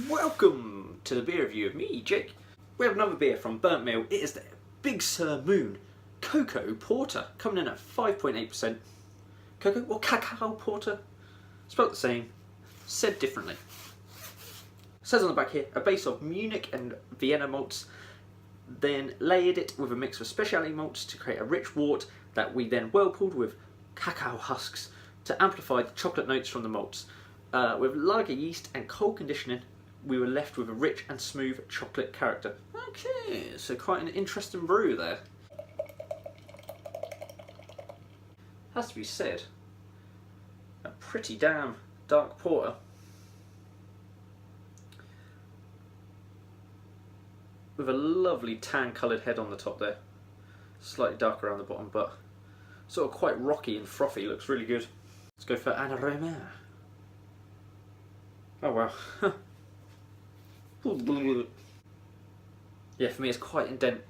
Welcome to the beer review of me, Jake. We have another beer from Burnt Mill. It is the Big Sur Moon Cocoa Porter, coming in at 5.8%. Cocoa or cacao porter, spelt the same, said differently. It says on the back here, a base of Munich and Vienna malts, then layered it with a mix of specialty malts to create a rich wort that we then whirlpooled with cacao husks to amplify the chocolate notes from the malts. With lager yeast and cold conditioning, we were left with a rich and smooth chocolate character. Okay, so quite an interesting brew there. Has to be said, a pretty damn dark porter. With a lovely tan coloured head on the top there. Slightly darker around the bottom, but sort of quite rocky and frothy. Looks really good. Let's go for an aroma. Oh wow. Yeah, for me it's quite intense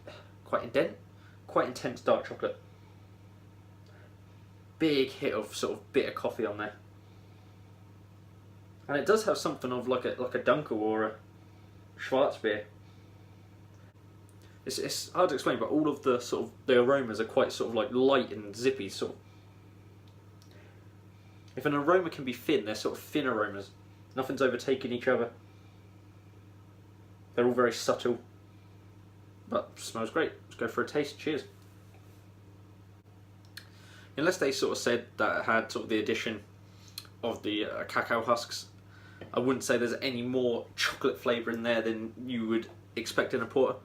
dark chocolate. Big hit of sort of bitter coffee on there. And it does have something of like a Dunkel or a Schwarzbier. It's hard to explain, but all of the sort of the aromas are quite sort of like light and zippy sort of. If an aroma can be thin, they're sort of thin aromas. Nothing's overtaking each other. They're all very subtle, but smells great. Let's go for a taste. Cheers. Unless they sort of said that it had sort of the addition of the cacao husks, I wouldn't say there's any more chocolate flavour in there than you would expect in a porter.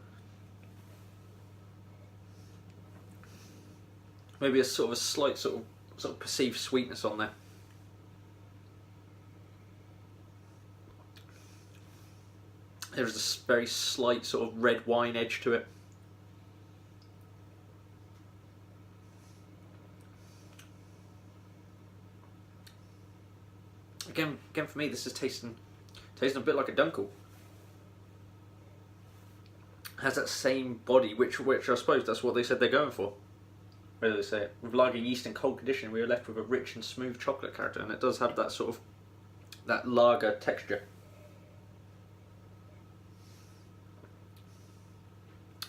Maybe a sort of a slight sort of perceived sweetness on there. There's a very slight sort of red wine edge to it. Again for me, this is tasting a bit like a Dunkel. Has that same body, which I suppose that's what they said they're going for. Where do they say it? With lager yeast and cold conditioning, we were left with a rich and smooth chocolate character, and it does have that sort of that lager texture.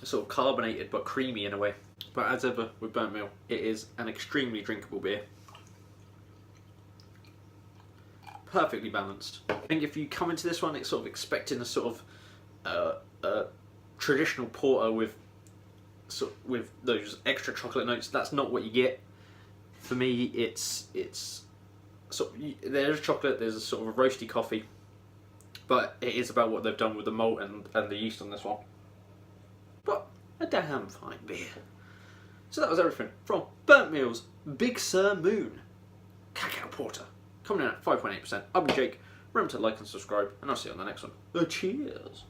Sort of carbonated but creamy in a way. But as ever with Burnt Mill, it is an extremely drinkable beer. Perfectly balanced. I think if you come into this one, it's sort of expecting a sort of traditional porter with those extra chocolate notes. That's not what you get. For me, it's sort of, there's chocolate, there's a sort of a roasty coffee, but it is about what they've done with the malt and the yeast on this one. But a damn fine beer. So that was everything from Burnt Mill's Big Sur Moon Cacao Porter, coming in at 5.8%. I've been Jake. Remember to like and subscribe, and I'll see you on the next one. Cheers.